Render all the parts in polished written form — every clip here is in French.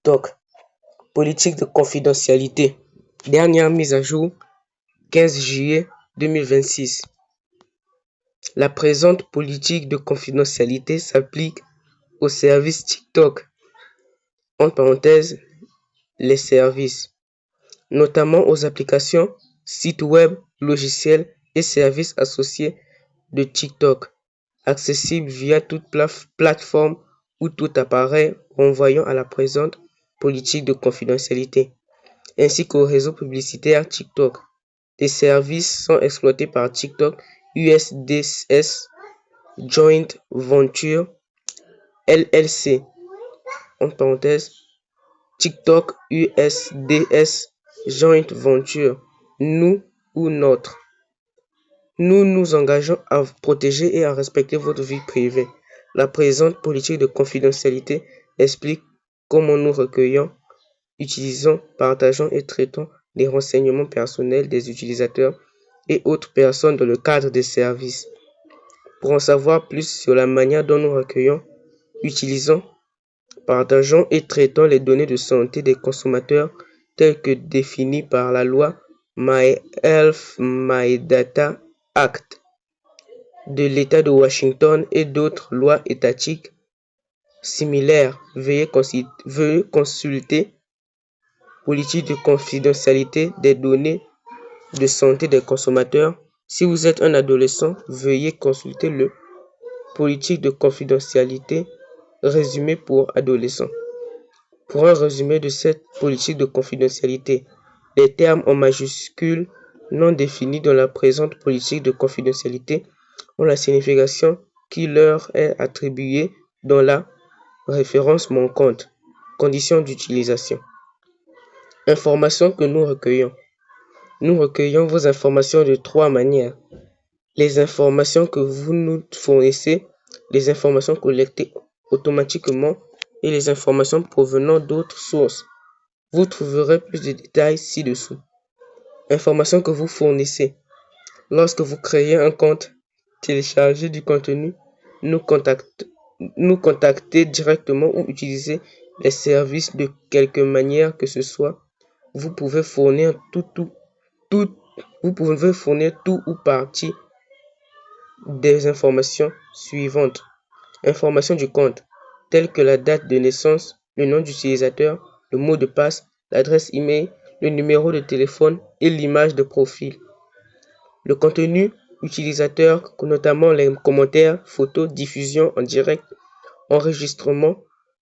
TikTok. Politique de confidentialité. Dernière mise à jour, 15 juillet 2026. La présente politique de confidentialité s'applique aux services TikTok, entre parenthèses, les services, notamment aux applications, sites web, logiciels et services associés de TikTok, accessibles via toute plateforme ou tout appareil renvoyant à la présente politique de confidentialité, ainsi qu'au réseau publicitaire TikTok. Les services sont exploités par TikTok USDS Joint Venture LLC, entre parenthèses, TikTok USDS Joint Venture, nous ou notre. Nous nous engageons à protéger et à respecter votre vie privée. La présente politique de confidentialité explique comment nous recueillons, utilisons, partageons et traitons les renseignements personnels des utilisateurs et autres personnes dans le cadre des services. Pour en savoir plus sur la manière dont nous recueillons, utilisons, partageons et traitons les données de santé des consommateurs telles que définies par la loi My Health My Data Act de l'État de Washington et d'autres lois étatiques similaires. Veuillez consulter politique de confidentialité des données de santé des consommateurs. Si vous êtes un adolescent, veuillez consulter le politique de confidentialité résumé pour adolescents. Pour un résumé de cette politique de confidentialité, les termes en majuscules non définis dans la présente politique de confidentialité ont la signification qui leur est attribuée dans la référence manquante. Conditions d'utilisation. Informations que nous recueillons. Nous recueillons vos informations de 3 manières. Les informations que vous nous fournissez, les informations collectées automatiquement et les informations provenant d'autres sources. Vous trouverez plus de détails ci-dessous. Informations que vous fournissez. Lorsque vous créez un compte, téléchargez du contenu, nous contacter directement ou utiliser les services de quelque manière que ce soit. Vous pouvez fournir tout ou partie des informations suivantes. Informations du compte, telles que la date de naissance, le nom d'utilisateur, le mot de passe, l'adresse email, le numéro de téléphone et l'image de profil. Le contenu utilisateur, notamment les commentaires, photos, diffusion en direct, enregistrement,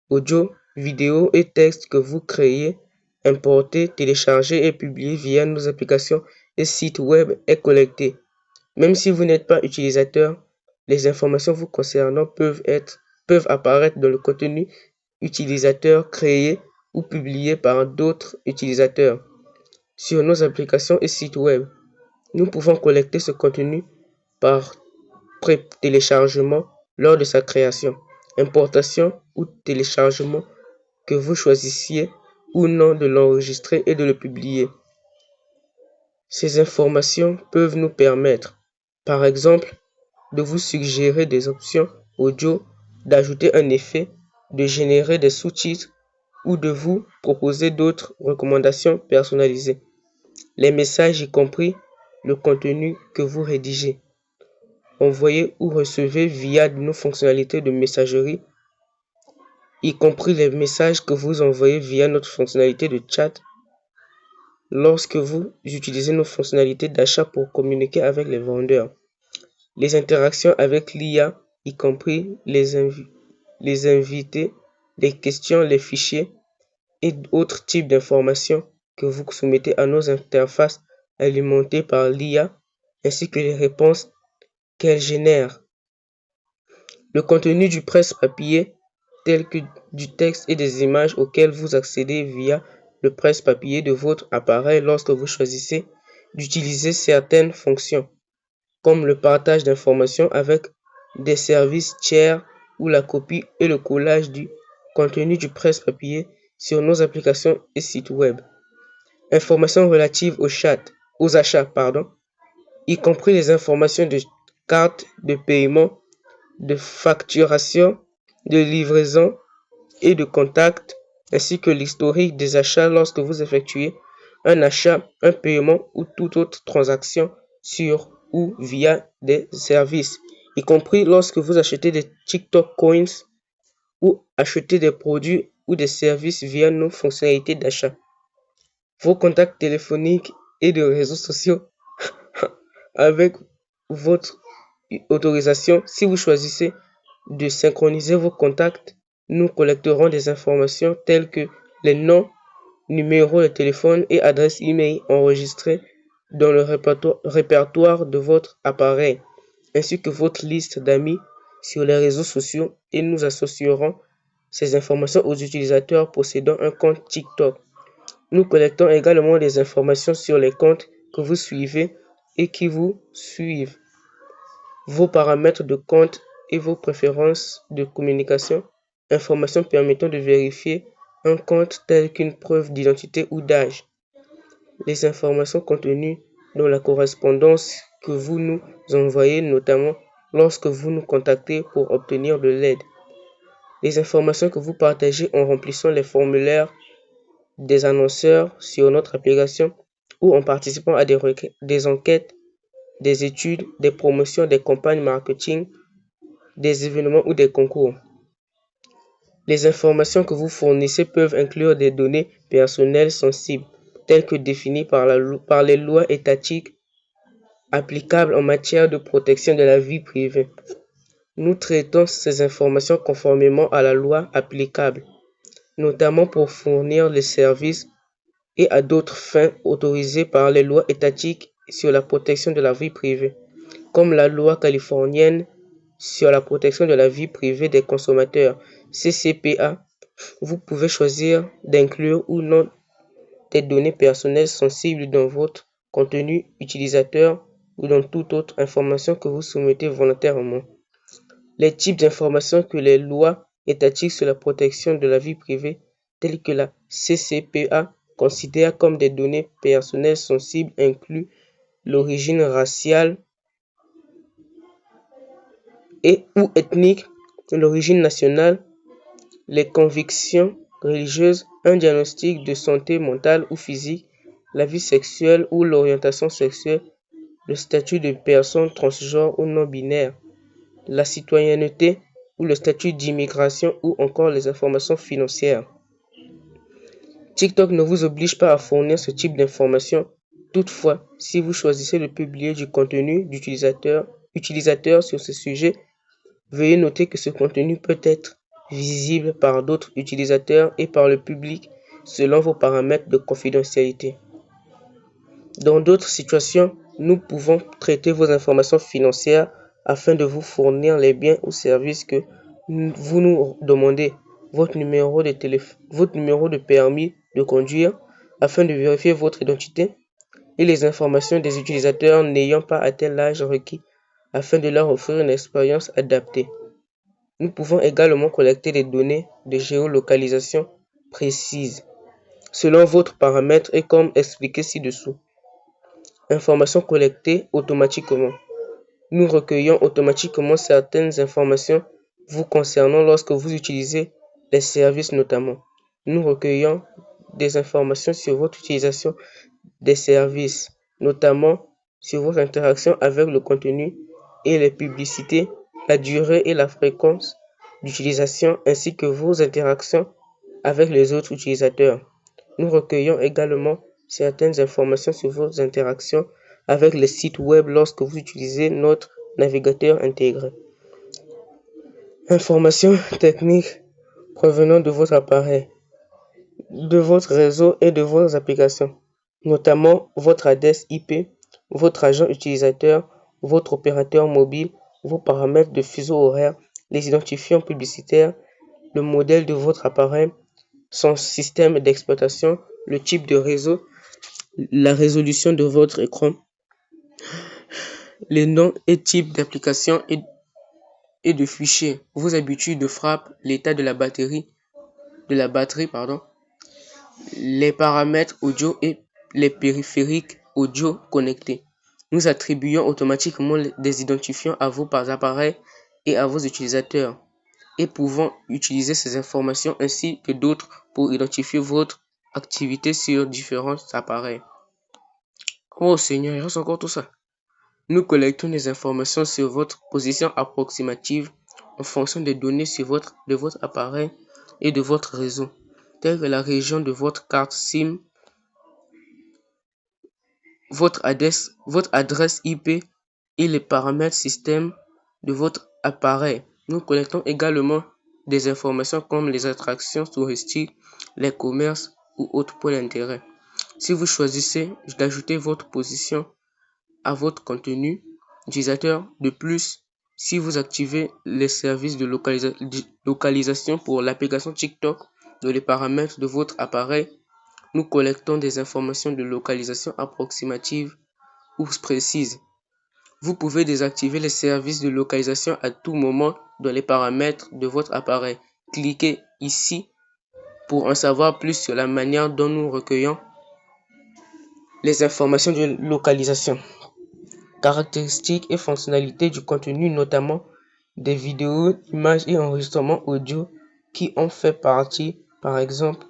audio, vidéo et texte que vous créez, importez, téléchargez et publiez via nos applications et sites web est collecté. Même si vous n'êtes pas utilisateur, les informations vous concernant peuvent apparaître dans le contenu utilisateur créé ou publié par d'autres utilisateurs sur nos applications et sites web. Nous pouvons collecter ce contenu par pré-téléchargement lors de sa création, importation ou téléchargement que vous choisissiez ou non de l'enregistrer et de le publier. Ces informations peuvent nous permettre, par exemple, de vous suggérer des options audio, d'ajouter un effet, de générer des sous-titres ou de vous proposer d'autres recommandations personnalisées. Les messages, y compris le contenu que vous rédigez, envoyez ou recevez via nos fonctionnalités de messagerie, y compris les messages que vous envoyez via notre fonctionnalité de chat, lorsque vous utilisez nos fonctionnalités d'achat pour communiquer avec les vendeurs. Les interactions avec l'IA, y compris les invités, les questions, les fichiers et autres types d'informations que vous soumettez à nos interfaces alimentées par l'IA, ainsi que les réponses qu'elle génère. Le contenu du presse-papier, tel que du texte et des images auxquelles vous accédez via le presse-papier de votre appareil lorsque vous choisissez d'utiliser certaines fonctions, comme le partage d'informations avec des services tiers ou la copie et le collage du contenu du presse-papier sur nos applications et sites web. Informations relatives aux achats, y compris les informations de cartes de paiement, de facturation, de livraison et de contact ainsi que l'historique des achats lorsque vous effectuez un achat, un paiement ou toute autre transaction sur ou via des services, y compris lorsque vous achetez des TikTok Coins ou achetez des produits ou des services via nos fonctionnalités d'achat. Vos contacts téléphoniques et de réseaux sociaux avec votre autorisation. Si vous choisissez de synchroniser vos contacts, nous collecterons des informations telles que les noms, numéros de téléphone et adresses email enregistrées dans le répertoire de votre appareil, ainsi que votre liste d'amis sur les réseaux sociaux, et nous associerons ces informations aux utilisateurs possédant un compte TikTok. Nous collectons également des informations sur les comptes que vous suivez et qui vous suivent, vos paramètres de compte et vos préférences de communication, informations permettant de vérifier un compte telles qu'une preuve d'identité ou d'âge, les informations contenues dans la correspondance que vous nous envoyez, notamment lorsque vous nous contactez pour obtenir de l'aide, les informations que vous partagez en remplissant les formulaires des annonceurs sur notre application ou en participant à des enquêtes, des études, des promotions, des campagnes marketing, des événements ou des concours. Les informations que vous fournissez peuvent inclure des données personnelles sensibles, telles que définies par les lois étatiques applicables en matière de protection de la vie privée. Nous traitons ces informations conformément à la loi applicable, notamment pour fournir les services et à d'autres fins autorisées par les lois étatiques sur la protection de la vie privée, comme la loi californienne sur la protection de la vie privée des consommateurs, CCPA. Vous pouvez choisir d'inclure ou non des données personnelles sensibles dans votre contenu utilisateur ou dans toute autre information que vous soumettez volontairement. Les types d'informations que les lois étatiques sur la protection de la vie privée, telles que la CCPA, considèrent comme des données personnelles sensibles incluent l'origine raciale et ou ethnique, l'origine nationale, les convictions religieuses, un diagnostic de santé mentale ou physique, la vie sexuelle ou l'orientation sexuelle, le statut de personne transgenre ou non binaire, la citoyenneté ou le statut d'immigration ou encore les informations financières. TikTok ne vous oblige pas à fournir ce type d'informations. Toutefois, si vous choisissez de publier du contenu d'utilisateur sur ce sujet, veuillez noter que ce contenu peut être visible par d'autres utilisateurs et par le public selon vos paramètres de confidentialité. Dans d'autres situations, nous pouvons traiter vos informations financières afin de vous fournir les biens ou services que vous nous demandez, votre numéro de permis de conduire afin de vérifier votre identité et les informations des utilisateurs n'ayant pas atteint l'âge requis afin de leur offrir une expérience adaptée. Nous pouvons également collecter des données de géolocalisation précises selon votre paramètre et comme expliqué ci-dessous. Informations collectées automatiquement. Nous recueillons automatiquement certaines informations vous concernant lorsque vous utilisez les services notamment. Nous recueillons des informations sur votre utilisation des services, notamment sur votre interaction avec le contenu et les publicités, la durée et la fréquence d'utilisation ainsi que vos interactions avec les autres utilisateurs. Nous recueillons également certaines informations sur vos interactions avec les sites web lorsque vous utilisez notre navigateur intégré. Informations techniques provenant de votre appareil, de votre réseau et de vos applications, notamment votre adresse IP, votre agent utilisateur, votre opérateur mobile, vos paramètres de fuseau horaire, les identifiants publicitaires, le modèle de votre appareil, son système d'exploitation, le type de réseau, la résolution de votre écran, les noms et types d'applications et de fichiers, vos habitudes de frappe, l'état de la batterie, les paramètres audio et les périphériques audio connectés. Nous attribuons automatiquement des identifiants à vos appareils et à vos utilisateurs. et pouvant utiliser ces informations ainsi que d'autres pour identifier votre activité sur différents appareils. Oh Seigneur, il reste encore tout ça. Nous collectons des informations sur votre position approximative en fonction des données de votre appareil et de votre réseau, telles que la région de votre carte SIM, votre adresse IP et les paramètres système de votre appareil. Nous collectons également des informations comme les attractions touristiques, les commerces ou autres points d'intérêt. Si vous choisissez d'ajouter votre position à votre contenu utilisateur, de plus, si vous activez les services de localisation pour l'application TikTok dans les paramètres de votre appareil, nous collectons des informations de localisation approximative ou précises. Vous pouvez désactiver les services de localisation à tout moment dans les paramètres de votre appareil. Cliquez ici pour en savoir plus sur la manière dont nous recueillons les informations de localisation. Caractéristiques et fonctionnalités du contenu, notamment des vidéos, images et enregistrements audio qui ont fait partie, par exemple,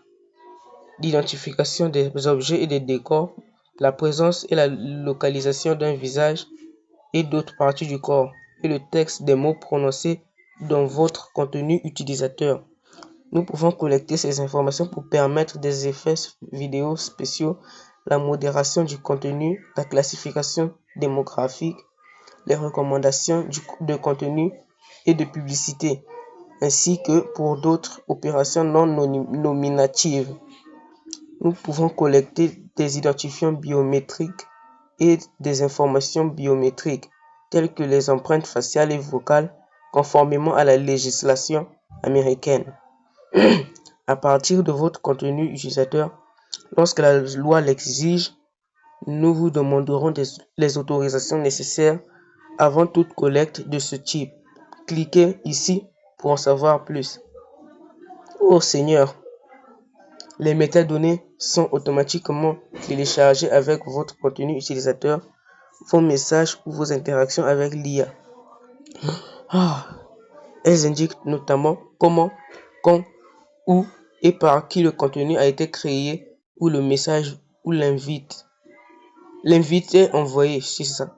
l'identification des objets et des décors, la présence et la localisation d'un visage et d'autres parties du corps, et le texte des mots prononcés dans votre contenu utilisateur. Nous pouvons collecter ces informations pour permettre des effets vidéo spéciaux, la modération du contenu, la classification démographique, les recommandations de contenu et de publicité, ainsi que pour d'autres opérations non nominatives. Nous pouvons collecter des identifiants biométriques et des informations biométriques, telles que les empreintes faciales et vocales, conformément à la législation américaine. À partir de votre contenu utilisateur, lorsque la loi l'exige, nous vous demanderons les autorisations nécessaires avant toute collecte de ce type. Cliquez ici pour en savoir plus. Oh Seigneur, les métadonnées sont automatiquement téléchargées avec votre contenu utilisateur, vos messages ou vos interactions avec l'IA. Elles indiquent notamment comment, quand, où et par qui le contenu a été créé ou le message ou l'invite est envoyé, c'est ça.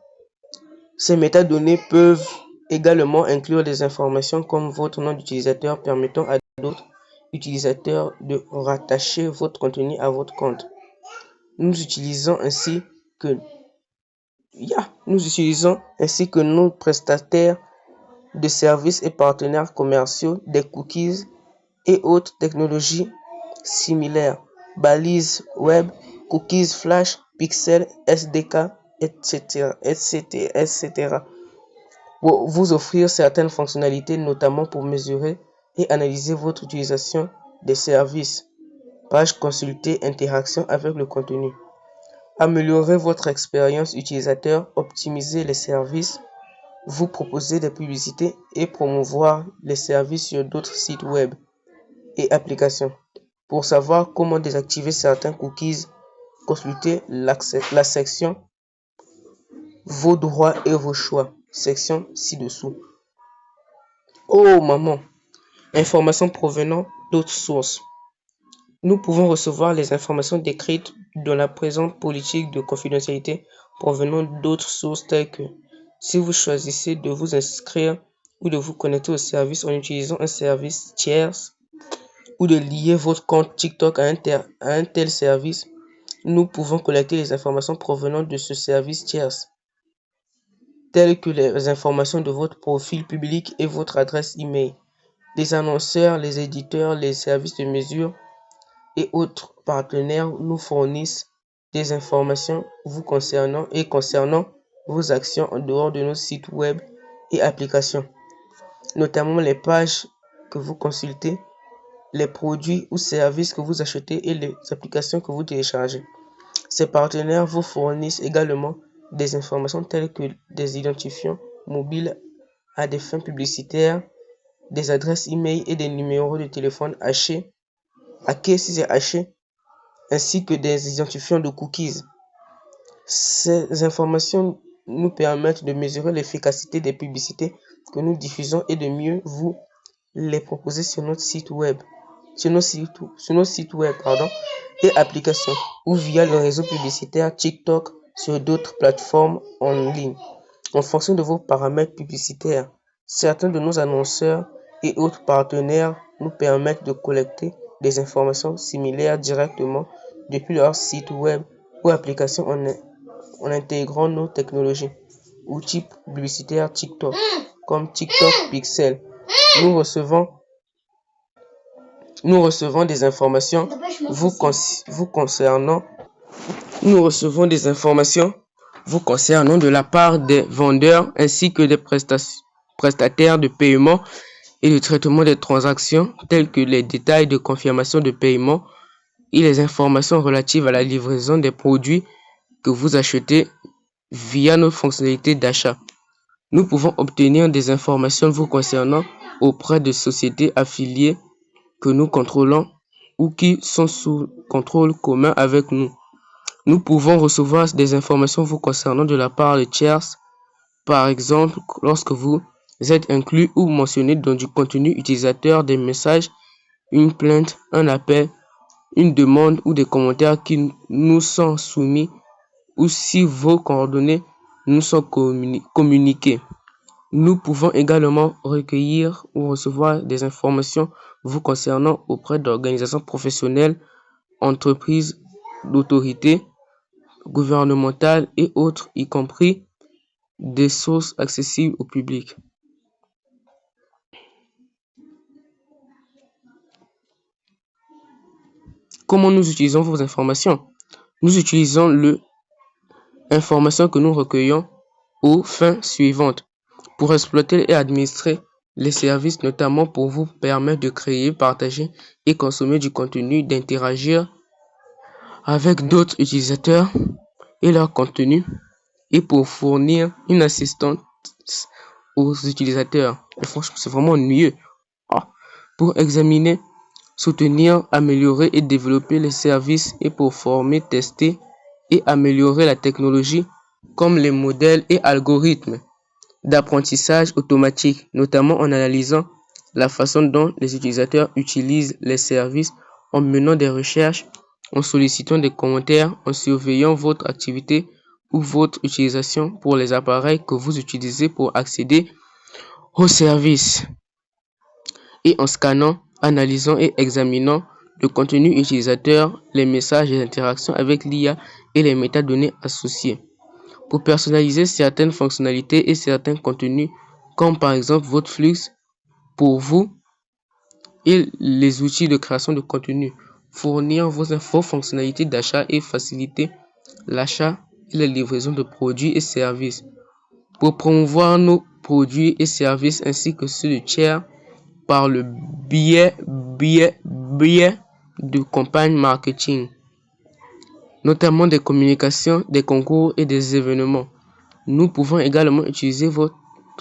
Ces métadonnées peuvent également inclure des informations comme votre nom d'utilisateur permettant à d'autres utilisateurs de rattacher votre contenu à votre compte. Nous utilisons ainsi que nos prestataires de services et partenaires commerciaux des cookies et autres technologies similaires, balises web, cookies flash, pixels, SDK, etc. Pour vous offrir certaines fonctionnalités, notamment pour mesurer et analyser votre utilisation des services. Page consultée, interaction avec le contenu. Améliorer votre expérience utilisateur, optimiser les services, vous proposer des publicités et promouvoir les services sur d'autres sites web et applications. Pour savoir comment désactiver certains cookies, consultez la section Vos droits et vos choix, section ci-dessous. Oh maman, informations provenant d'autres sources. Nous pouvons recevoir les informations décrites dans la présente politique de confidentialité provenant d'autres sources telles que si vous choisissez de vous inscrire ou de vous connecter au service en utilisant un service tierce ou de lier votre compte TikTok à un tel service, nous pouvons collecter les informations provenant de ce service tierce, telles que les informations de votre profil public et votre adresse email. Les annonceurs, les éditeurs, les services de mesure et autres partenaires nous fournissent des informations vous concernant et concernant vos actions en dehors de nos sites web et applications, notamment les pages que vous consultez, les produits ou services que vous achetez et les applications que vous téléchargez. Ces partenaires vous fournissent également des informations telles que des identifiants mobiles à des fins publicitaires, des adresses email et des numéros de téléphone hackés, ainsi que des identifiants de cookies. Ces informations nous permettent de mesurer l'efficacité des publicités que nous diffusons et de mieux vous les proposer sur notre site web, sur nos sites web, et applications, ou via le réseau publicitaire TikTok sur d'autres plateformes en ligne. En fonction de vos paramètres publicitaires, certains de nos annonceurs et autres partenaires nous permettent de collecter des informations similaires directement depuis leur site web ou application en intégrant nos technologies. Outils publicitaires TikTok, comme TikTok Pixel. Nous recevons des informations vous concernant de la part des vendeurs ainsi que des prestataires de paiement et de traitement des transactions, tels que les détails de confirmation de paiement et les informations relatives à la livraison des produits que vous achetez via nos fonctionnalités d'achat. Nous pouvons obtenir des informations vous concernant auprès de sociétés affiliées que nous contrôlons ou qui sont sous contrôle commun avec nous. Nous pouvons recevoir des informations vous concernant de la part de tierces, par exemple lorsque vous êtes inclus ou mentionné dans du contenu utilisateur des messages, une plainte, un appel, une demande ou des commentaires qui nous sont soumis ou si vos coordonnées nous sont communiquées. Nous pouvons également recueillir ou recevoir des informations vous concernant auprès d'organisations professionnelles, entreprises, d'autorités gouvernementales et autres, y compris des sources accessibles au public. Comment nous utilisons vos informations? Nous utilisons l'information que nous recueillons aux fins suivantes pour exploiter et administrer les services, notamment pour vous permettre de créer, partager et consommer du contenu, d'interagir avec d'autres utilisateurs et leur contenu, et pour fournir une assistance aux utilisateurs. Et franchement, c'est vraiment ennuyeux. Pour examiner, soutenir, améliorer et développer les services et pour former, tester et améliorer la technologie comme les modèles et algorithmes d'apprentissage automatique, notamment en analysant la façon dont les utilisateurs utilisent les services, en menant des recherches, en sollicitant des commentaires, en surveillant votre activité ou votre utilisation pour les appareils que vous utilisez pour accéder aux services, et en scannant, analysant et examinant le contenu utilisateur, les messages et les interactions avec l'IA et les métadonnées associées, pour personnaliser certaines fonctionnalités et certains contenus, comme par exemple votre flux pour vous et les outils de création de contenu, fournir vos fonctionnalités d'achat et faciliter l'achat et la livraison de produits et services, pour promouvoir nos produits et services ainsi que ceux de tiers par le biais de campagnes marketing, notamment des communications, des concours et des événements. Nous pouvons également utiliser votre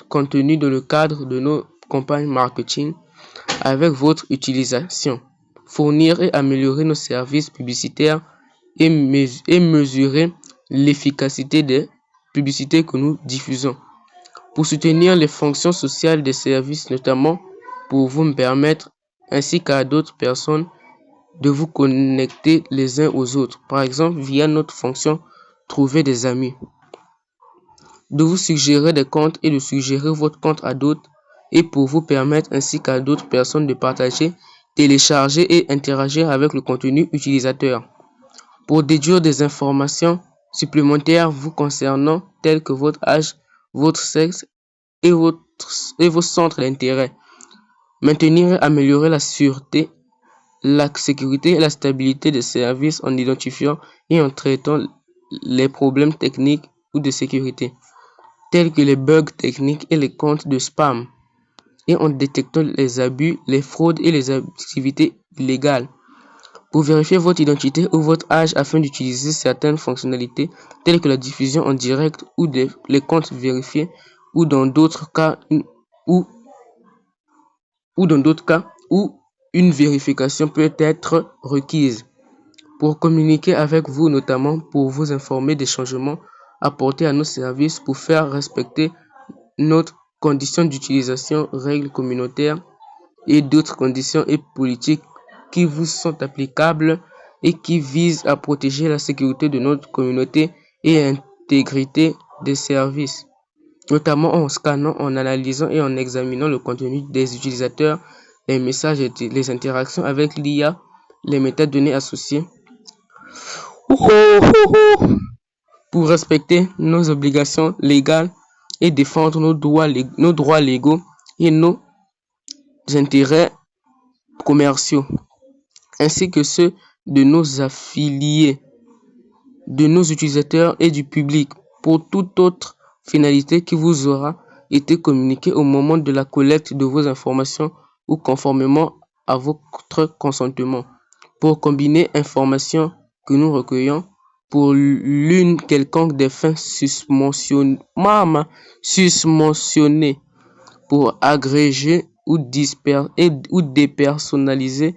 contenu dans le cadre de nos campagnes marketing avec votre utilisation, fournir et améliorer nos services publicitaires et mesurer l'efficacité des publicités que nous diffusons, pour soutenir les fonctions sociales des services, notamment pour vous permettre, ainsi qu'à d'autres personnes, de vous connecter les uns aux autres, par exemple via notre fonction Trouver des amis, de vous suggérer des comptes et de suggérer votre compte à d'autres, et pour vous permettre ainsi qu'à d'autres personnes de partager, télécharger et interagir avec le contenu utilisateur, pour déduire des informations supplémentaires vous concernant telles que votre âge, votre sexe et vos centres d'intérêt, maintenir et améliorer la sûreté, la sécurité et la stabilité des services en identifiant et en traitant les problèmes techniques ou de sécurité, tels que les bugs techniques et les comptes de spam, et en détectant les abus, les fraudes et les activités illégales, pour vérifier votre identité ou votre âge afin d'utiliser certaines fonctionnalités telles que la diffusion en direct ou les comptes vérifiés, ou dans d'autres cas où une vérification peut être requise, pour communiquer avec vous, notamment pour vous informer des changements apportés à nos services, pour faire respecter notre conditions d'utilisation, règles communautaires et d'autres conditions et politiques qui vous sont applicables et qui visent à protéger la sécurité de notre communauté et l'intégrité des services, notamment en scannant, en analysant et en examinant le contenu des utilisateurs, les messages et les interactions avec l'IA, les métadonnées associées, pour respecter nos obligations légales et défendre nos droits légaux et nos intérêts commerciaux, ainsi que ceux de nos affiliés, de nos utilisateurs et du public, pour toute autre finalité qui vous aura été communiquée au moment de la collecte de vos informations ou conformément à votre consentement. Pour combiner informations que nous recueillons pour l'une quelconque des fins susmentionnées, pour agréger ou dépersonnaliser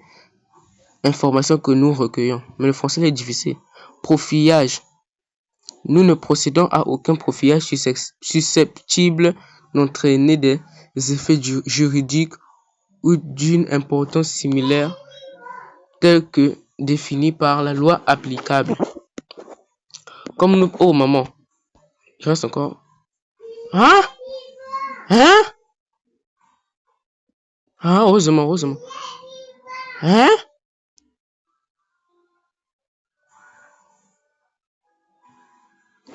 informations que nous recueillons. Mais le français est difficile. Profilage. Nous ne procédons à aucun profilage susceptible d'entraîner des effets juridiques ou d'une importance similaire tels que définis par la loi applicable. Comme nous... Oh maman, je reste encore. Ah, heureusement.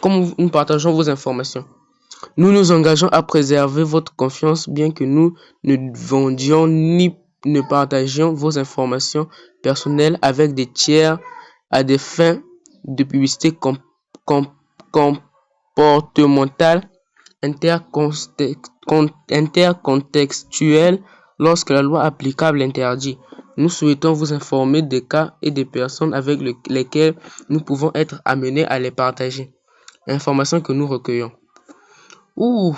Comme nous partageons vos informations, nous nous engageons à préserver votre confiance, bien que nous ne vendions ni ne partagions vos informations personnelles avec des tiers à des fins de publicité comportementale intercontextuelle lorsque la loi applicable l'interdit. Nous souhaitons vous informer des cas et des personnes avec lesquelles nous pouvons être amenés à les partager. Informations que nous recueillons. Aux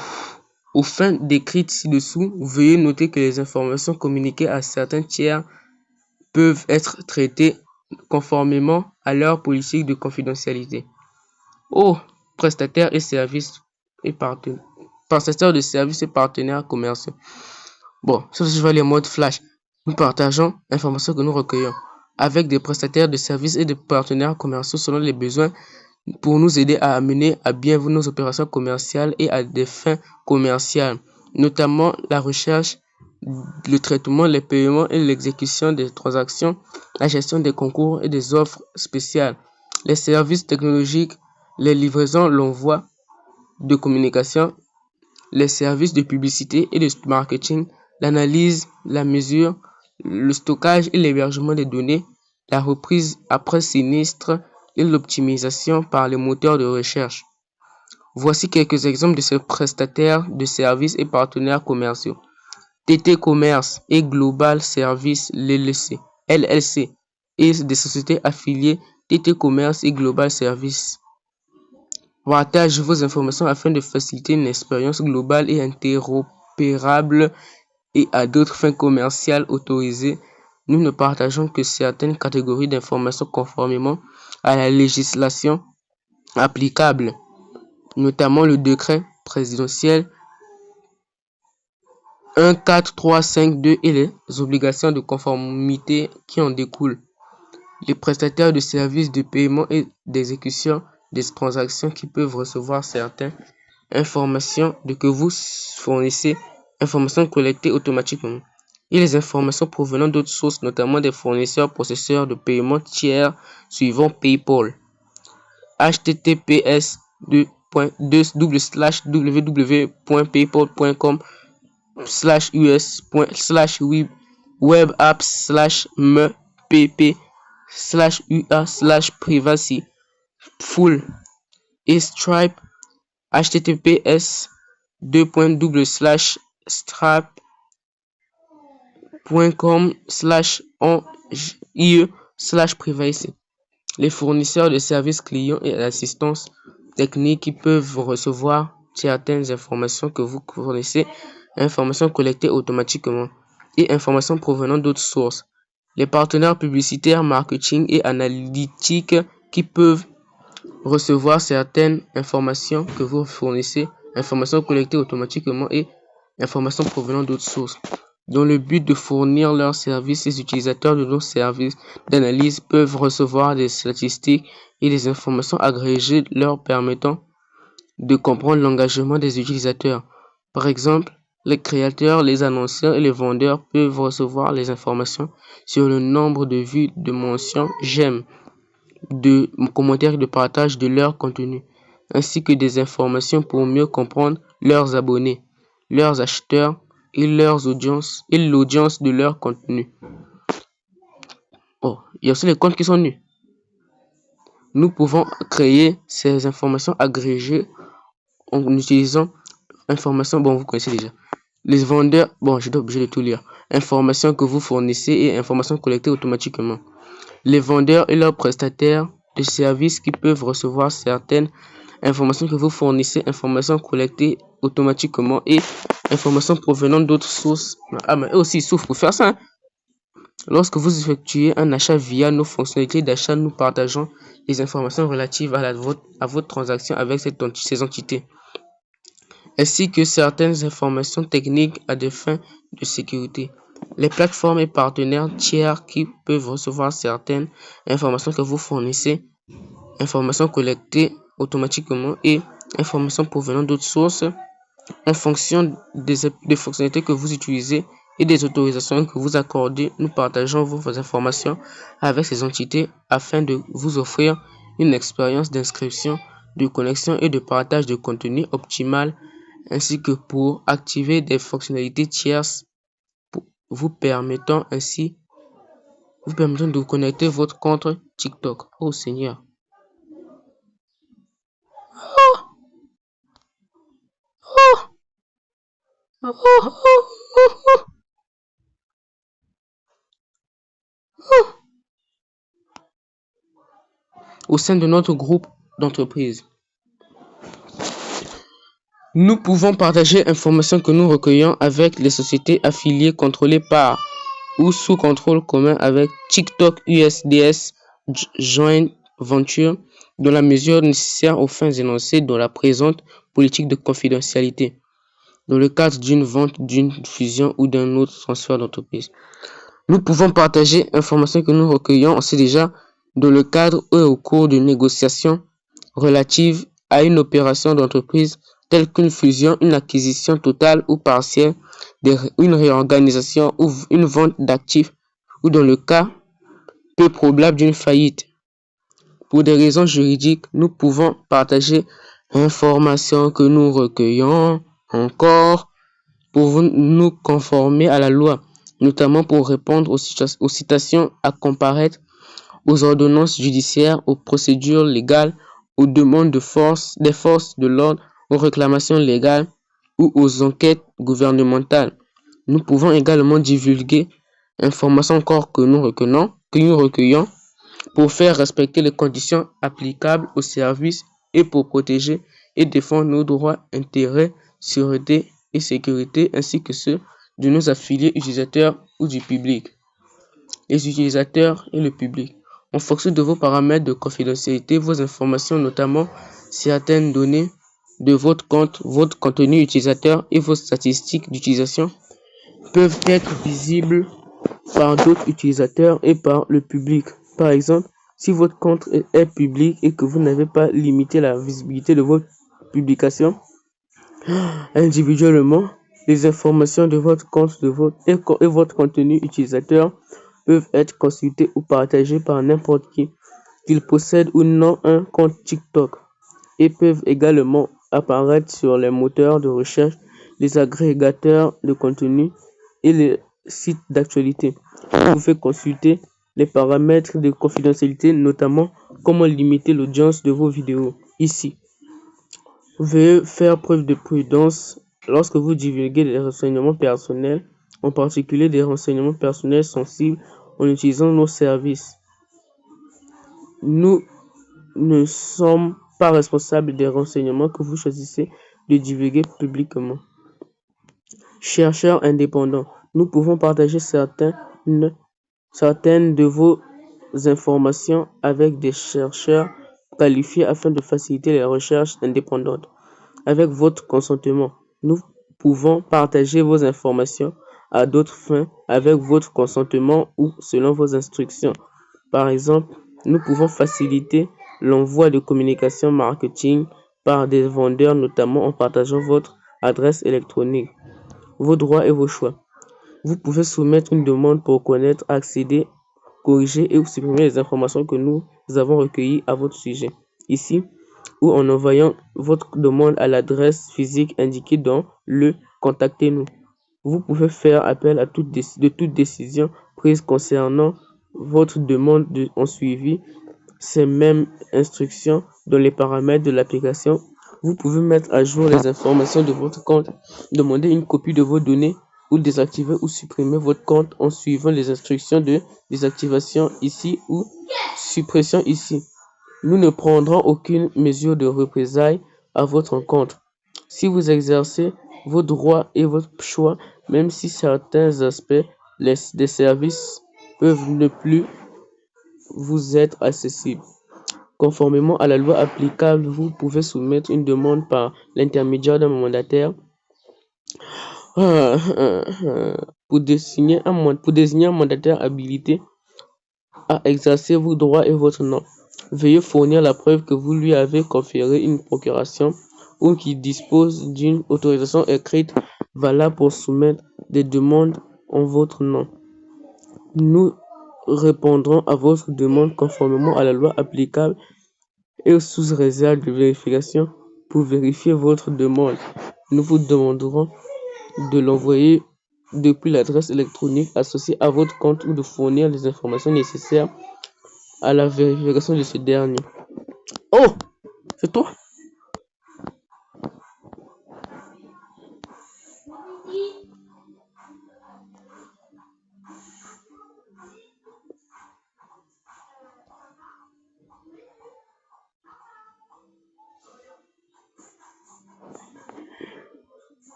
fins décrites ci-dessous, veuillez noter que les informations communiquées à certains tiers peuvent être traitées conformément à leur politique de confidentialité. Prestataires de services et partenaires commerciaux. Bon, ça je vais aller en mode flash. Nous partageons informations que nous recueillons avec des prestataires de services et des partenaires commerciaux selon les besoins pour nous aider à mener à bien nos opérations commerciales et à des fins commerciales, notamment la recherche, le traitement, les paiements et l'exécution des transactions, la gestion des concours et des offres spéciales, les services technologiques, les livraisons, l'envoi de communication, les services de publicité et de marketing, l'analyse, la mesure, le stockage et l'hébergement des données, la reprise après sinistre et l'optimisation par les moteurs de recherche. Voici quelques exemples de ces prestataires de services et partenaires commerciaux. TT Commerce et Global Service LLC et des sociétés affiliées TT Commerce et Global Service. Partage vos informations afin de faciliter une expérience globale et interopérable et à d'autres fins commerciales autorisées. Nous ne partageons que certaines catégories d'informations conformément à la législation applicable, notamment le décret présidentiel 14352 et les obligations de conformité qui en découlent. Les prestataires de services de paiement et d'exécution des transactions qui peuvent recevoir certaines informations que vous fournissez, informations collectées automatiquement, et les informations provenant d'autres sources, notamment des fournisseurs processeurs de paiement tiers suivant PayPal. https://www.paypal.com/us/me/pp/ua/privacy full et Stripe https://stripe.com/ie/privacy. Les fournisseurs de services clients et d'assistance technique qui peuvent recevoir certaines informations que vous fournissez, informations collectées automatiquement et informations provenant d'autres sources. Les partenaires publicitaires, marketing et analytiques qui peuvent recevoir certaines informations que vous fournissez, informations collectées automatiquement et informations provenant d'autres sources. Dans le but de fournir leurs services, les utilisateurs de nos services d'analyse peuvent recevoir des statistiques et des informations agrégées leur permettant de comprendre l'engagement des utilisateurs. Par exemple, les créateurs, les annonceurs et les vendeurs peuvent recevoir les informations sur le nombre de vues, de mentions, j'aime, de commentaires et de partage de leur contenu, ainsi que des informations pour mieux comprendre leurs abonnés, leurs acheteurs et leurs audiences et l'audience de leur contenu. Oh, il y a aussi les comptes qui sont nus. Nous pouvons créer ces informations agrégées en utilisant informations, bon, vous connaissez déjà. Les vendeurs, bon, je dois obligé de tout lire. Informations que vous fournissez et informations collectées automatiquement. Les vendeurs et leurs prestataires de services qui peuvent recevoir certaines informations que vous fournissez, informations collectées automatiquement et informations provenant d'autres sources. Ah, mais eux aussi, ils souffrent pour faire ça. Hein. Lorsque vous effectuez un achat via nos fonctionnalités d'achat, nous partageons les informations relatives à votre transaction avec ces entités, ainsi que certaines informations techniques à des fins de sécurité. Les plateformes et partenaires tiers qui peuvent recevoir certaines informations que vous fournissez, informations collectées automatiquement et informations provenant d'autres sources en fonction des fonctionnalités que vous utilisez et des autorisations que vous accordez. Nous partageons vos informations avec ces entités afin de vous offrir une expérience d'inscription, de connexion et de partage de contenu optimale, ainsi que pour activer des fonctionnalités tierces vous permettant de connecter votre compte TikTok. Oh Seigneur. Au sein de notre groupe d'entreprise, nous pouvons partager informations que nous recueillons avec les sociétés affiliées contrôlées par ou sous contrôle commun avec TikTok USDS Joint Venture dans la mesure nécessaire aux fins énoncées dans la présente politique de confidentialité, dans le cadre d'une vente, d'une fusion ou d'un autre transfert d'entreprise. Nous pouvons partager informations que nous recueillons, on sait déjà, dans le cadre ou au cours de négociations relatives à une opération d'entreprise telle qu'une fusion, une acquisition totale ou partielle, une réorganisation ou une vente d'actifs, ou dans le cas peu probable d'une faillite. Pour des raisons juridiques, nous pouvons partager informations que nous recueillons encore pour nous conformer à la loi, notamment pour répondre aux citations à comparaître, aux ordonnances judiciaires, aux procédures légales, aux demandes des forces de l'ordre, aux réclamations légales ou aux enquêtes gouvernementales. Nous pouvons également divulguer informations encore que nous recueillons pour faire respecter les conditions applicables aux services et pour protéger et défendre nos droits, intérêts, sûreté et sécurité, ainsi que ceux de nos affiliés utilisateurs ou du public. Les utilisateurs et le public. En fonction de vos paramètres de confidentialité, vos informations, notamment certaines données de votre compte, votre contenu utilisateur et vos statistiques d'utilisation peuvent être visibles par d'autres utilisateurs et par le public. Par exemple, si votre compte est public et que vous n'avez pas limité la visibilité de votre publication individuellement, les informations de votre compte et votre contenu utilisateur peuvent être consultées ou partagées par n'importe qui, qu'il possède ou non un compte TikTok, et peuvent également apparaître sur les moteurs de recherche, les agrégateurs de contenu et les sites d'actualité. Vous pouvez consulter les paramètres de confidentialité, notamment comment limiter l'audience de vos vidéos. Ici, veuillez faire preuve de prudence lorsque vous divulguez des renseignements personnels, en particulier des renseignements personnels sensibles, en utilisant nos services. Nous ne sommes pas responsables des renseignements que vous choisissez de divulguer publiquement. Chercheurs indépendants. Nous pouvons partager certaines de vos informations avec des chercheurs qualifiés afin de faciliter les recherches indépendantes. Avec votre consentement, nous pouvons partager vos informations à d'autres fins avec votre consentement ou selon vos instructions. Par exemple, nous pouvons faciliter l'envoi de communications marketing par des vendeurs, notamment en partageant votre adresse électronique, vos droits et vos choix. Vous pouvez soumettre une demande pour connaître, accéder, corriger et supprimer les informations que nous avons recueillies à votre sujet. Ici, ou en envoyant votre demande à l'adresse physique indiquée dans le « Contactez-nous ». Vous pouvez faire appel à toute décision prise concernant votre demande en suivi ces mêmes instructions dans les paramètres de l'application. Vous pouvez mettre à jour les informations de votre compte, demander une copie de vos données ou désactiver ou supprimer votre compte en suivant les instructions de désactivation ici ou suppression ici. Nous ne prendrons aucune mesure de représailles à votre encontre. Si vous exercez vos droits et votre choix, même si certains aspects des services peuvent ne plus vous être accessibles. Conformément à la loi applicable, vous pouvez soumettre une demande par l'intermédiaire d'un mandataire pour désigner un mandataire habilité à exercer vos droits et votre nom. Veuillez fournir la preuve que vous lui avez conféré une procuration ou qu'il dispose d'une autorisation écrite valable pour soumettre des demandes en votre nom. Nous répondrons à votre demande conformément à la loi applicable et sous réserve de vérification. Pour vérifier votre demande, nous vous demanderons de l'envoyer depuis l'adresse électronique associée à votre compte ou de fournir les informations nécessaires à la vérification de ce dernier. Oh, c'est toi?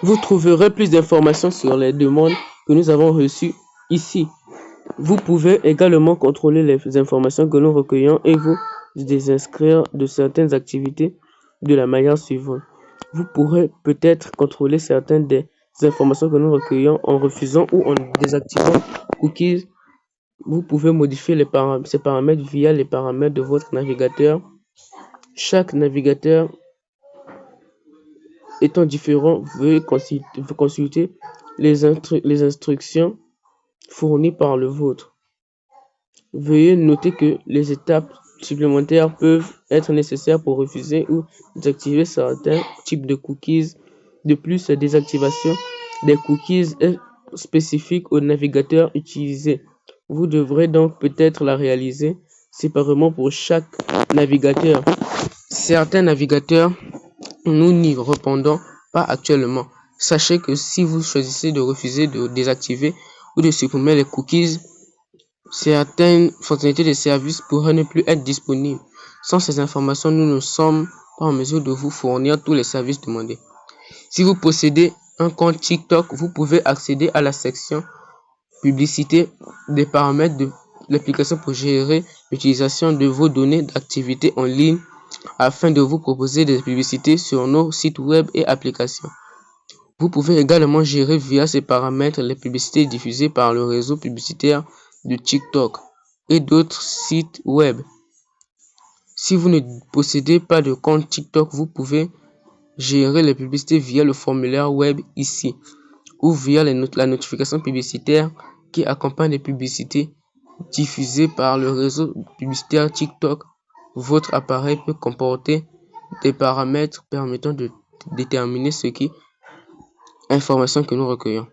Vous trouverez plus d'informations sur les demandes que nous avons reçues ici. Vous pouvez également contrôler les informations que nous recueillons et vous désinscrire de certaines activités de la manière suivante. Vous pourrez peut-être contrôler certaines des informations que nous recueillons en refusant ou en désactivant cookies. Vous pouvez modifier ces paramètres via les paramètres de votre navigateur. Chaque navigateur étant différent, veuillez consulter les instructions fournies par le vôtre. Veuillez noter que les étapes supplémentaires peuvent être nécessaires pour refuser ou désactiver certains types de cookies. De plus, la désactivation des cookies est spécifique au navigateur utilisé. Vous devrez donc peut-être la réaliser séparément pour chaque navigateur. Certains navigateurs, nous n'y répondons pas actuellement. Sachez que si vous choisissez de refuser de désactiver ou de supprimer les cookies, certaines fonctionnalités de service pourraient ne plus être disponibles. Sans ces informations, nous ne sommes pas en mesure de vous fournir tous les services demandés. Si vous possédez un compte TikTok, vous pouvez accéder à la section publicité des paramètres de l'application pour gérer l'utilisation de vos données d'activité en ligne afin de vous proposer des publicités sur nos sites web et applications. Vous pouvez également gérer via ces paramètres les publicités diffusées par le réseau publicitaire de TikTok et d'autres sites web. Si vous ne possédez pas de compte TikTok, vous pouvez gérer les publicités via le formulaire web ici ou via la notification publicitaire qui accompagne les publicités diffusées par le réseau publicitaire TikTok. Votre appareil peut comporter des paramètres permettant de déterminer ce qui informations que nous recueillons.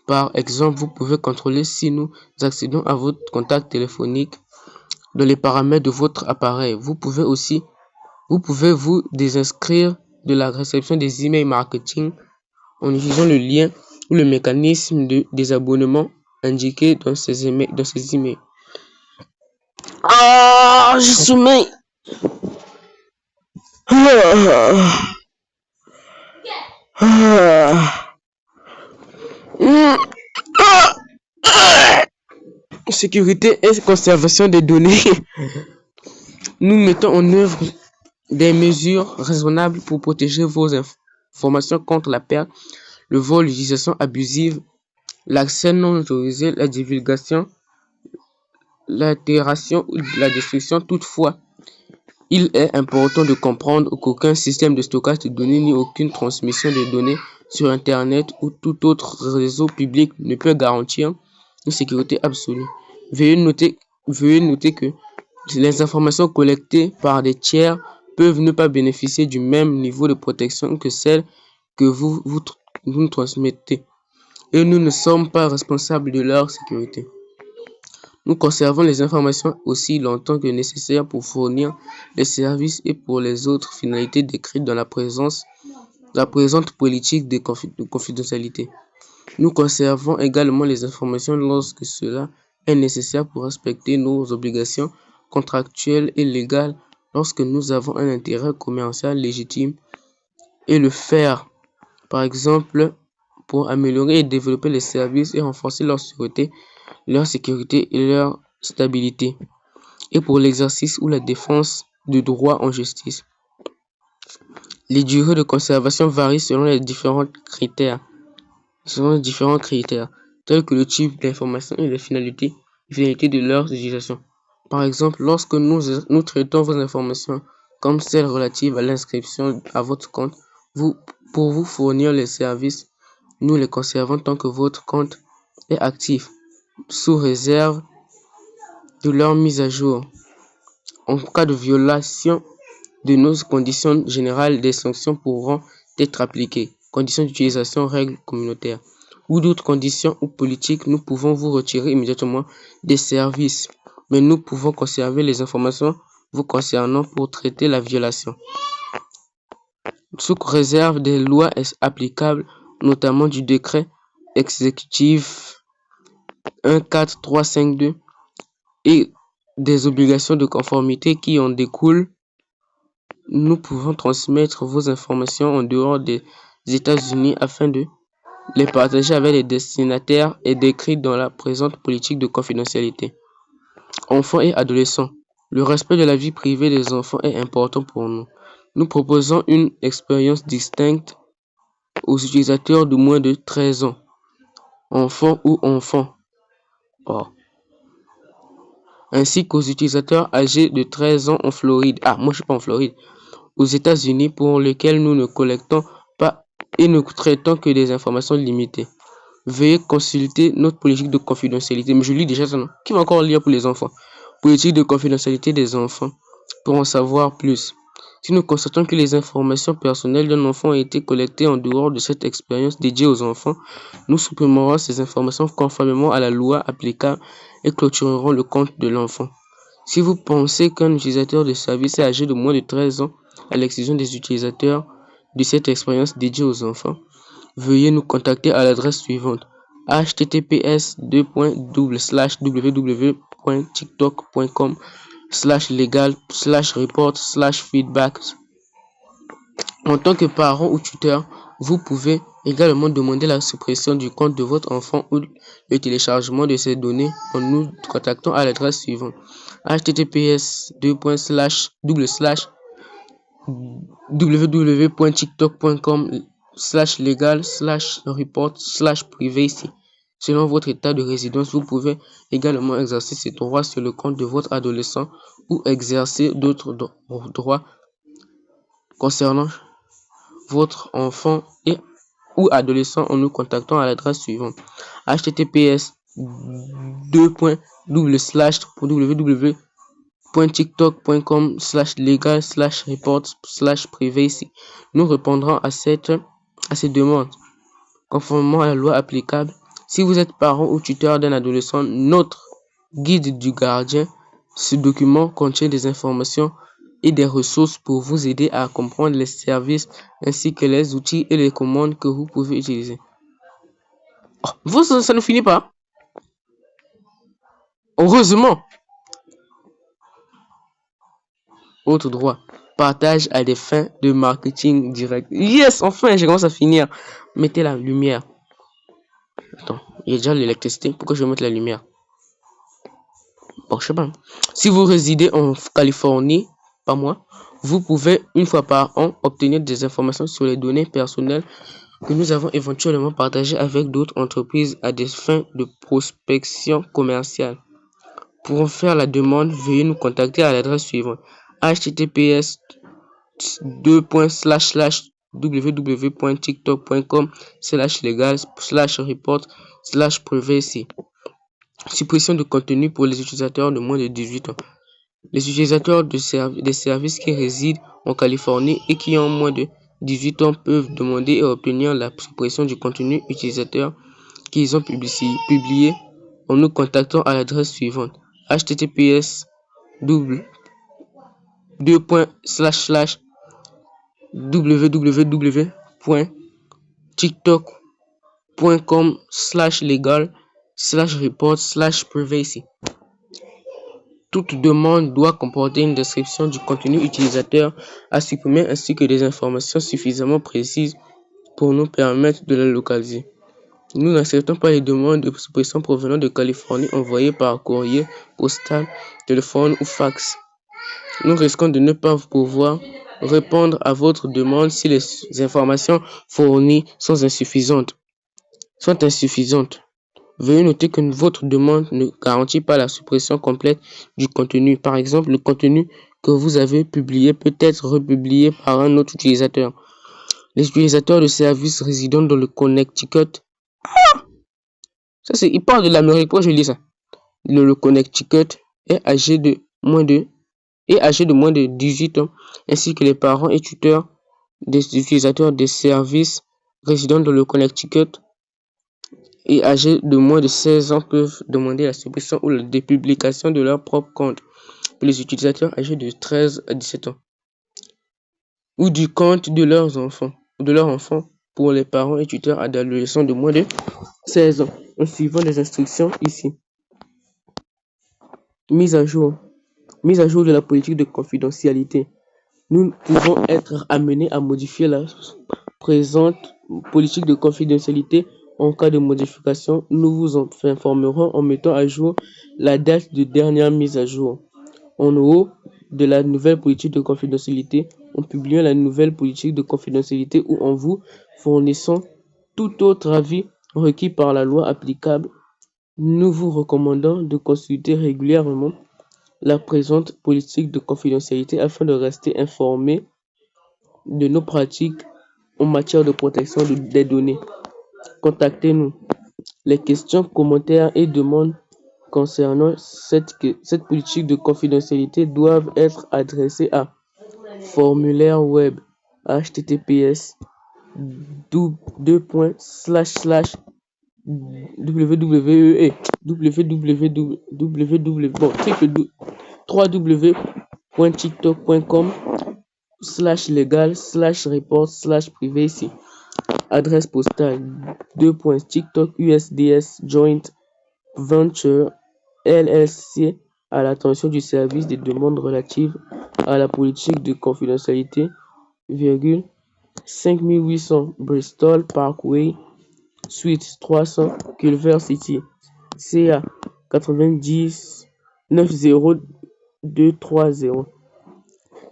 Par exemple, vous pouvez contrôler si nous accédons à votre contact téléphonique dans les paramètres de votre appareil. Vous pouvez vous désinscrire de la réception des emails marketing en utilisant le lien ou le mécanisme de désabonnement indiqué dans ces emails. Ah, je sommeille. Sécurité et conservation des données. Nous mettons en œuvre des mesures raisonnables pour protéger vos informations contre la perte, le vol, l'utilisation abusive, l'accès non autorisé, la divulgation, l'altération ou la destruction. Toutefois, il est important de comprendre qu'aucun système de stockage de données ni aucune transmission de données sur Internet ou tout autre réseau public ne peut garantir une sécurité absolue. Veuillez noter que les informations collectées par des tiers peuvent ne pas bénéficier du même niveau de protection que celles que vous nous transmettez, et nous ne sommes pas responsables de leur sécurité. Nous conservons les informations aussi longtemps que nécessaire pour fournir les services et pour les autres finalités décrites dans la présente politique de confidentialité. Nous conservons également les informations lorsque cela est nécessaire pour respecter nos obligations contractuelles et légales, lorsque nous avons un intérêt commercial légitime, et le faire, par exemple, pour améliorer et développer les services et renforcer leur sûreté, leur sécurité et leur stabilité, et pour l'exercice ou la défense de droits en justice. Les durées de conservation varient selon différents critères, tels que le type d'information et les finalités de leur utilisation. Par exemple, lorsque nous traitons vos informations comme celles relatives à l'inscription à votre compte, pour vous fournir les services, nous les conservons tant que votre compte est actif, sous réserve de leur mise à jour. En cas de violation de nos conditions générales, des sanctions pourront être appliquées. Conditions d'utilisation, règles communautaires ou d'autres conditions ou politiques, nous pouvons vous retirer immédiatement des services, mais nous pouvons conserver les informations vous concernant pour traiter la violation, sous réserve des lois applicables, notamment du décret exécutif 14352 et des obligations de conformité qui en découlent. Nous pouvons transmettre vos informations en dehors des États-Unis afin de les partager avec les destinataires et décrits dans la présente politique de confidentialité. Enfants et adolescents. Le respect de la vie privée des enfants est important pour nous. Nous proposons une expérience distincte aux utilisateurs de moins de 13 ans, enfants ou enfants, ainsi qu'aux utilisateurs âgés de 13 ans en Floride. Moi je suis pas en Floride. Aux États-Unis, pour lesquels nous ne collectons pas et ne traitons que des informations limitées. Veuillez consulter notre politique de confidentialité. Mais je lis déjà ça, non? Qui va encore lire pour les enfants? Politique de confidentialité des enfants. Pour en savoir plus. Si nous constatons que les informations personnelles d'un enfant ont été collectées en dehors de cette expérience dédiée aux enfants, nous supprimerons ces informations conformément à la loi applicable et clôturerons le compte de l'enfant. Si vous pensez qu'un utilisateur de service est âgé de moins de 13 ans, à l'exclusion des utilisateurs de cette expérience dédiée aux enfants, veuillez nous contacter à l'adresse suivante: https://www.tiktok.com/legal/report/feedback. En tant que parent ou tuteur, vous pouvez également demander la suppression du compte de votre enfant ou le téléchargement de ces données en nous contactant à l'adresse suivante: https://www.tiktok.com/legal/report/privacy. Selon votre état de résidence, vous pouvez également exercer ces droits sur le compte de votre adolescent ou exercer d'autres droits concernant votre enfant ou adolescent en nous contactant à l'adresse suivante: https://www.tiktok.com/legal/report/privacy. Nous répondrons à ces demandes conformément à la loi applicable. Si vous êtes parent ou tuteur d'un adolescent, notre guide du gardien, ce document contient des informations et des ressources pour vous aider à comprendre les services ainsi que les outils et les commandes que vous pouvez utiliser. Ça ne finit pas. Heureusement. Autre droit: partage à des fins de marketing direct. Yes, enfin, j'ai commencé à finir. Mettez la lumière. Attends, il y a déjà l'électricité. Pourquoi je vais mettre la lumière? Bon, je sais pas. Si vous résidez en Californie, pas moi, vous pouvez une fois par an obtenir des informations sur les données personnelles que nous avons éventuellement partagées avec d'autres entreprises à des fins de prospection commerciale. Pour faire la demande, veuillez nous contacter à l'adresse suivante: https://www.tiktok.com/legal/report/privacy. Suppression de contenu pour les utilisateurs de moins de 18 ans. Les utilisateurs des services qui résident en Californie et qui ont moins de 18 ans peuvent demander et obtenir la suppression du contenu utilisateur qu'ils ont publié en nous contactant à l'adresse suivante: https://www.tiktok.com/legal/report/privacy. Toute demande doit comporter une description du contenu utilisateur à supprimer ainsi que des informations suffisamment précises pour nous permettre de la localiser. Nous n'acceptons pas les demandes de suppression provenant de Californie envoyées par courrier postal, téléphone ou fax. Nous risquons de ne pas pouvoir répondre à votre demande si les informations fournies sont insuffisantes. Veuillez noter que votre demande ne garantit pas la suppression complète du contenu. Par exemple, le contenu que vous avez publié peut être republié par un autre utilisateur. Les utilisateurs de services résidant dans le Connecticut. Il parle de l'Amérique. Pourquoi je lis ça? Le Connecticut est âgé de moins de 18 ans, ainsi que les parents et tuteurs des utilisateurs des services résidant dans le Connecticut et âgés de moins de 16 ans peuvent demander la suppression ou la dépublication de leur propre compte pour les utilisateurs âgés de 13 à 17 ans ou du compte de leurs enfants pour les parents et tuteurs adolescents de moins de 16 ans en suivant les instructions ici. Mise à jour de la politique de confidentialité. Nous pouvons être amenés à modifier la présente politique de confidentialité. En cas de modification, nous vous en informerons en mettant à jour la date de dernière mise à jour. En haut de la nouvelle politique de confidentialité, en publiant la nouvelle politique de confidentialité ou en vous fournissant tout autre avis requis par la loi applicable, nous vous recommandons de consulter régulièrement la présente politique de confidentialité afin de rester informé de nos pratiques en matière de protection des données. Contactez-nous. Les questions, commentaires et demandes concernant cette politique de confidentialité doivent être adressées à formulaire web https www.tiktok.com/legal/report/privacy. Adresse postale TikTok USDS Joint Venture LLC à l'attention du service des demandes relatives à la politique de confidentialité, 5800 Bristol Parkway, Suite 300, Culver City, CA 90 90230.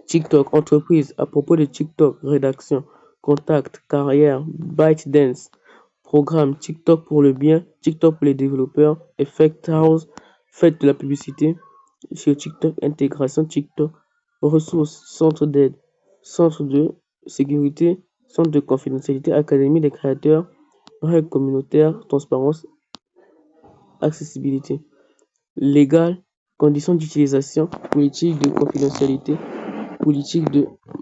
TikTok entreprise. À propos de TikTok, rédaction, contact, carrière, ByteDance, programme TikTok pour le bien, TikTok pour les développeurs, Effect House, faites de la publicité sur TikTok, intégration TikTok, ressources, centre d'aide, centre de sécurité, centre de confidentialité, académie des créateurs, règles communautaires, transparence, accessibilité, légal, conditions d'utilisation, politique de confidentialité, politique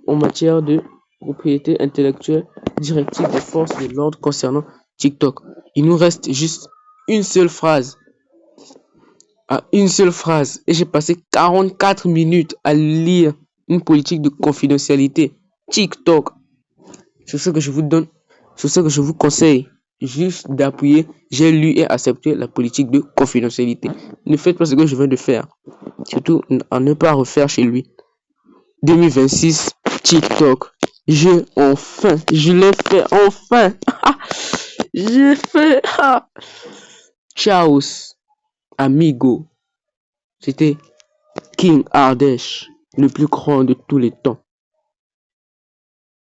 en matière de propriété intellectuelle, directive des forces de l'ordre concernant TikTok. Il nous reste juste une seule phrase. Et j'ai passé 44 minutes à lire une politique de confidentialité. TikTok. C'est ce que je vous donne. C'est ce que je vous conseille. Juste d'appuyer. J'ai lu et accepté la politique de confidentialité. Ne faites pas ce que je viens de faire. Surtout à ne pas refaire chez lui. 2026, TikTok. Je l'ai fait, enfin. J'ai fait. Ciao, amigo. C'était King Ardèche, le plus grand de tous les temps.